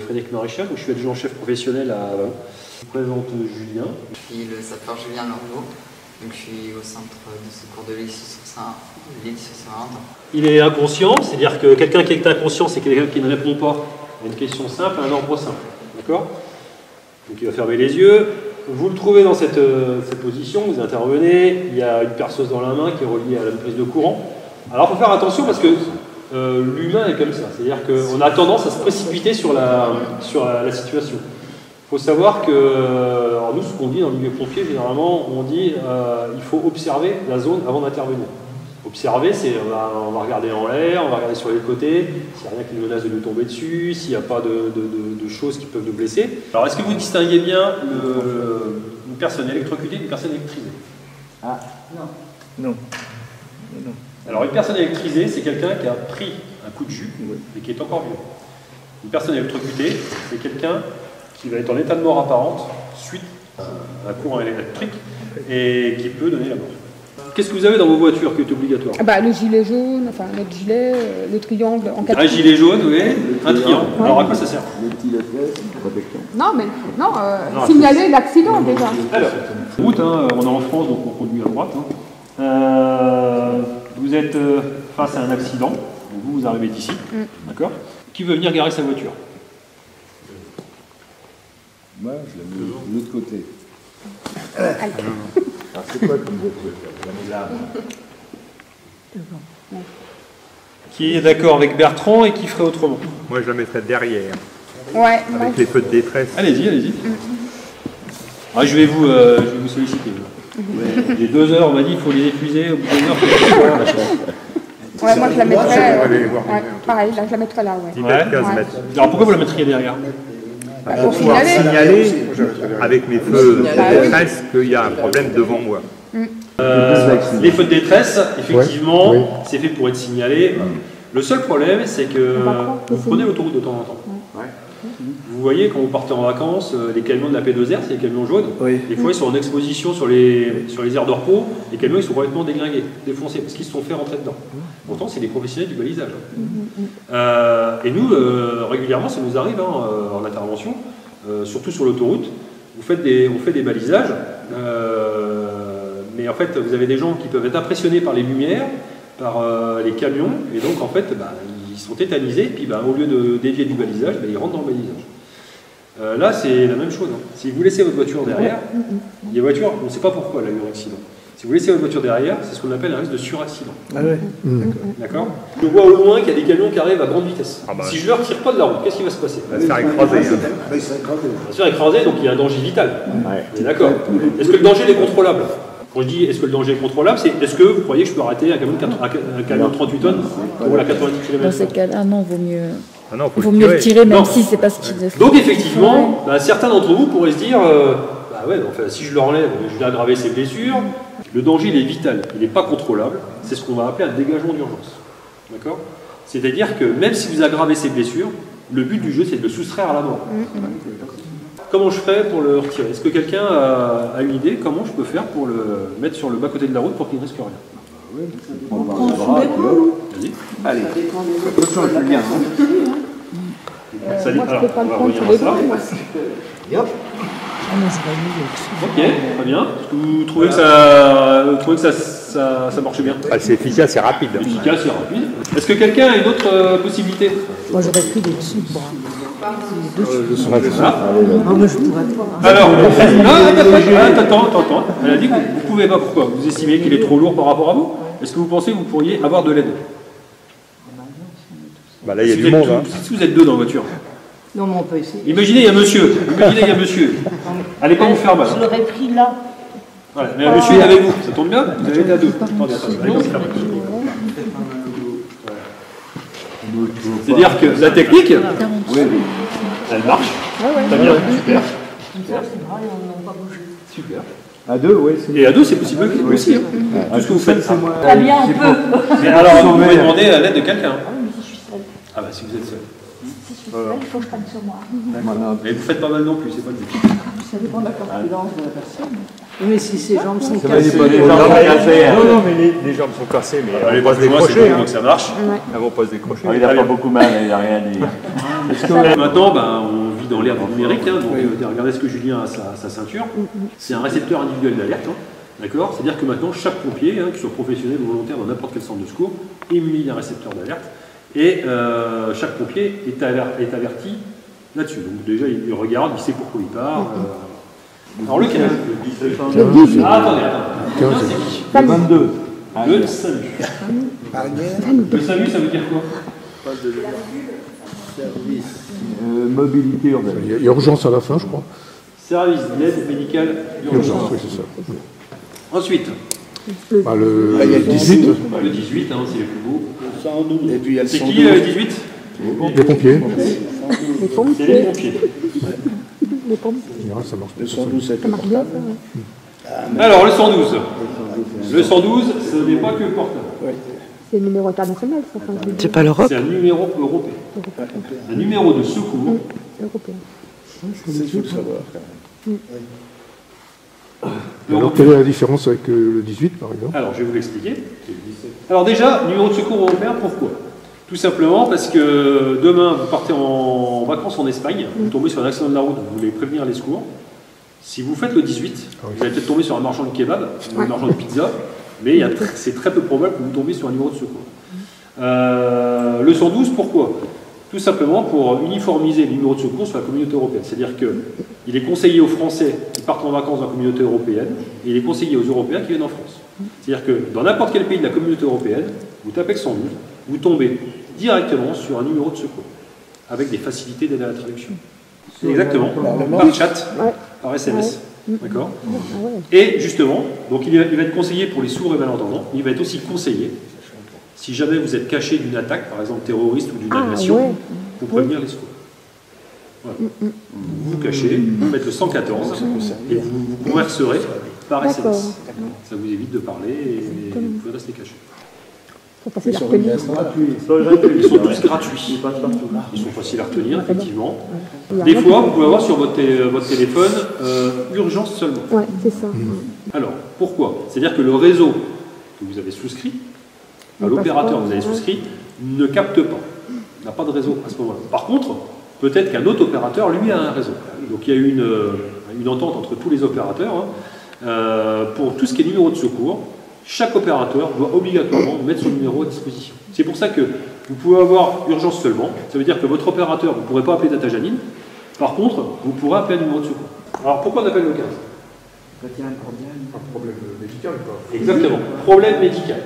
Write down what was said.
Frédéric Maréchal, je suis adjudant-chef professionnel à Avallon. Je vous présente Julien. Je suis le sapeur Julien Lormeau, donc je suis au centre de secours de l'Île-sur-Seine. Il est inconscient, c'est-à-dire que quelqu'un qui est inconscient, c'est quelqu'un qui ne répond pas à une question simple, à un ordre simple. D'accord? Donc il va fermer les yeux. Vous le trouvez dans cette position, vous intervenez, il y a une perceuse dans la main qui est reliée à la prise de courant. Alors il faut faire attention parce que l'humain est comme ça, c'est-à-dire qu'on a tendance à se précipiter sur la situation. Il faut savoir que, alors nous, ce qu'on dit dans le milieu pompier, généralement, on dit il faut observer la zone avant d'intervenir. Observer, c'est on va regarder en l'air, on va regarder sur les côtés, s'il n'y a rien qui nous menace de nous tomber dessus, s'il n'y a pas de choses qui peuvent nous blesser. Alors, est-ce que vous distinguez bien une personne électrocutée d'une personne électrisée? Ah, non. Non. Alors, une personne électrisée, c'est quelqu'un qui a pris un coup de jus et qui est encore vivant. Une personne électrocutée, c'est quelqu'un qui va être en état de mort apparente suite à un courant électrique et qui peut donner la mort. Qu'est-ce que vous avez dans vos voitures qui est obligatoire? Le gilet jaune, enfin notre gilet, le triangle en 4. Un gilet jaune, oui, un triangle. Ouais. Alors à quoi ça sert? Le petit lacet, une protection. Non, signaler l'accident déjà. Alors, route, hein, on est en France, donc on conduit à droite. Vous êtes face à un accident, donc vous arrivez d'ici, d'accord? Qui veut venir garer sa voiture? Moi, je la mets de l'autre côté. Alors, c'est quoi comme voiture? Je la mets là. Qui est d'accord avec Bertrand et qui ferait autrement? Moi, je la mettrais derrière. Ouais. Avec les feux de détresse. Allez-y, allez-y. Ah, je vais vous solliciter. Les 2 heures, on m'a dit, il faut les épuiser au bout d'1 heure. Ouais, moi je la mettrais. Pareil, là, je la mettrais là, ouais. 10 mètres, 15 mètres. Alors pourquoi vous la mettriez derrière? Pour pouvoir signaler avec mes feux de détresse qu'il y a un problème devant moi. Les feux de détresse, effectivement, c'est fait pour être signalé. Le seul problème, c'est que vous prenez l'autoroute de temps en temps. Vous voyez, quand vous partez en vacances, les camions de la P2R, c'est les camions jaunes. Des fois, ils sont en exposition sur les aires de repos. Les camions, ils sont complètement déglingués, défoncés, parce qu'ils se sont fait rentrer dedans. Pourtant, c'est des professionnels du balisage. Et nous, régulièrement, ça nous arrive en intervention, surtout sur l'autoroute. On fait des balisages, mais en fait, vous avez des gens qui peuvent être impressionnés par les lumières, par les camions, et donc, en fait, ils sont tétanisés, et puis au lieu de dévier du balisage, ils rentrent dans le balisage. Là, c'est la même chose. Si vous laissez votre voiture derrière, il y a des voitures, on ne sait pas pourquoi elle a eu un accident. Si vous laissez votre voiture derrière, c'est ce qu'on appelle un risque de suraccident. Ah ouais. D'accord. Je vois au loin qu'il y a des camions qui arrivent à grande vitesse. Si je ne leur tire pas de la route, qu'est-ce qui va se passer? Il va se faire écraser. Il va se faire écraser, donc il y a un danger vital. D'accord. Est-ce que le danger est contrôlable? Quand je dis est-ce que le danger est contrôlable, c'est est-ce que vous croyez que je peux arrêter un camion de 38 tonnes pour rouler à 90 km/h? Dans ces cas-là, non, vaut mieux. Ah non, vaut mieux le tirer, même si c'est pas ce qu'il veut faire. Donc effectivement, certains d'entre vous pourraient se dire si je l'enlève, je vais aggraver ses blessures. Le danger, il est vital, il n'est pas contrôlable. C'est ce qu'on va appeler un dégagement d'urgence. D'accord? C'est-à-dire que même si vous aggravez ses blessures, le but du jeu, c'est de le soustraire à la mort. Comment je ferais pour le retirer? Est-ce que quelqu'un a une idée comment je peux faire pour le mettre sur le bas-côté de la route pour qu'il ne risque rien? Vas-y. Allez, attention, Julien. Ça dit, alors, on va revenir à ça. Ok, très bien. Est-ce que vous trouvez que ça marche bien? C'est efficace et rapide. Efficace et rapide. Est-ce que quelqu'un a une autre possibilité? Moi, j'aurais pris des dessous de bras. Alors, attends. Elle a dit que vous ne pouvez pas. Pourquoi? Vous estimez qu'il est trop lourd par rapport à vous? Est-ce que vous pensez que vous pourriez avoir de l'aide? Là, il y a du monde. Si vous êtes 2 dans la voiture. Non, mais on peut essayer. Imaginez, il y a monsieur. Allez pas vous faire mal. Je l'aurais pris là. Voilà. Mais monsieur est avec vous. Ça tombe bien? Vous avez été à 2. Attendez. C'est-à-dire que la technique, elle marche. Très bien, super. Super. À 2, oui. Et à 2, c'est possible aussi. Tout ce que vous faites, c'est moi. Très bien, on peut. Mais alors, vous pouvez demander l'aide de quelqu'un. Ah oui, mais si je suis seule. Ah bah si vous êtes seul. Si je suis seule, il faut que je prenne sur moi. Mais vous faites pas mal non plus, c'est pas le but. Ça dépend de la corpulence de la personne. Mais si ses jambes sont Non, cassées. non, mais les jambes sont cassées, mais elles vont pas se décrocher. Donc ça marche. Elles vont pas se décrocher. Il n'a pas beaucoup mal, il n'a rien dit. Maintenant, on vit dans l'ère du numérique, hein, donc regardez ce que Julien a à sa ceinture. C'est un récepteur individuel d'alerte, hein, d'accord? C'est-à-dire que maintenant, chaque pompier, hein, qu'il soit professionnel ou volontaire dans n'importe quel centre de secours, est muni d'un récepteur d'alerte. Et chaque pompier est averti là-dessus. Donc déjà, il regarde, il sait pourquoi il part. Alors lequel? Le 18. Ah, attendez. C'est qui? Le 22. Le SAMU. Le SAMU, ça veut dire quoi? Mobilité urbaine. Il y a urgence à la fin, je crois. Service d'aide médicale Urgence, d'urgence. oui, c'est ça. Ensuite, Il y a le 18, le 18, hein, c'est le plus beau. 112. Et puis il y a le C'est 112. qui le 18? les pompiers. Les pompiers. C'est les pompiers. Les pompiers. En général, ça marche. Le 112, c'est Ça marche bien, ça, ouais. Alors, le 112. Le 112, ce n'est pas que portable. C'est le numéro international, ça. Enfin, je veux dire, C'est pas l'Europe? C'est un numéro européen. Un numéro de secours. européen. il faut le savoir. Alors, quelle est la différence avec le 18, par exemple? Alors, je vais vous l'expliquer. Alors déjà, numéro de secours européen, pourquoi? Tout simplement parce que demain, vous partez en vacances en Espagne, vous tombez sur un accident de la route, vous voulez prévenir les secours. Si vous faites le 18, vous allez peut-être tomber sur un marchand de kebab ou un marchand de pizza, mais c'est très peu probable que vous tombiez sur un numéro de secours. Le 112, pourquoi? Tout simplement pour uniformiser le numéro de secours sur la communauté européenne. C'est-à-dire qu'il est conseillé aux Français qui partent en vacances dans la communauté européenne et il est conseillé aux Européens qui viennent en France. C'est-à-dire que dans n'importe quel pays de la communauté européenne, vous tapez le 112, vous tombez directement sur un numéro de secours avec des facilités d'aide à la traduction. Exactement, par chat, par SMS. D'accord. Et justement, donc il va être conseillé pour les sourds et malentendants, mais il va être aussi conseillé si jamais vous êtes caché d'une attaque, par exemple terroriste ou d'une agression, pour prévenir les secours. Voilà. Vous vous cachez, vous faites le 114 et vous converserez par SMS. Ça vous évite de parler et vous pouvez rester caché. Facile à retenir. Ils sont tous gratuits. Ils sont faciles à retenir, effectivement. Des fois, vous pouvez avoir sur votre téléphone urgence seulement. Ouais, c'est ça. Alors, pourquoi? C'est-à-dire que le réseau que vous avez souscrit, à l'opérateur que vous avez souscrit, ne capte pas. Il n'a pas de réseau à ce moment-là. Par contre, peut-être qu'un autre opérateur, lui, a un réseau. Donc il y a eu une entente entre tous les opérateurs. Pour tout ce qui est numéro de secours, chaque opérateur doit obligatoirement mettre son numéro à disposition. C'est pour ça que vous pouvez avoir urgence seulement. Ça veut dire que votre opérateur, vous ne pourrez pas appeler Tata Janine. Par contre, vous pourrez appeler un numéro de secours. Alors pourquoi on appelle le 15? Quand il y a un problème. Un problème médical, quoi. Exactement. Problème médical.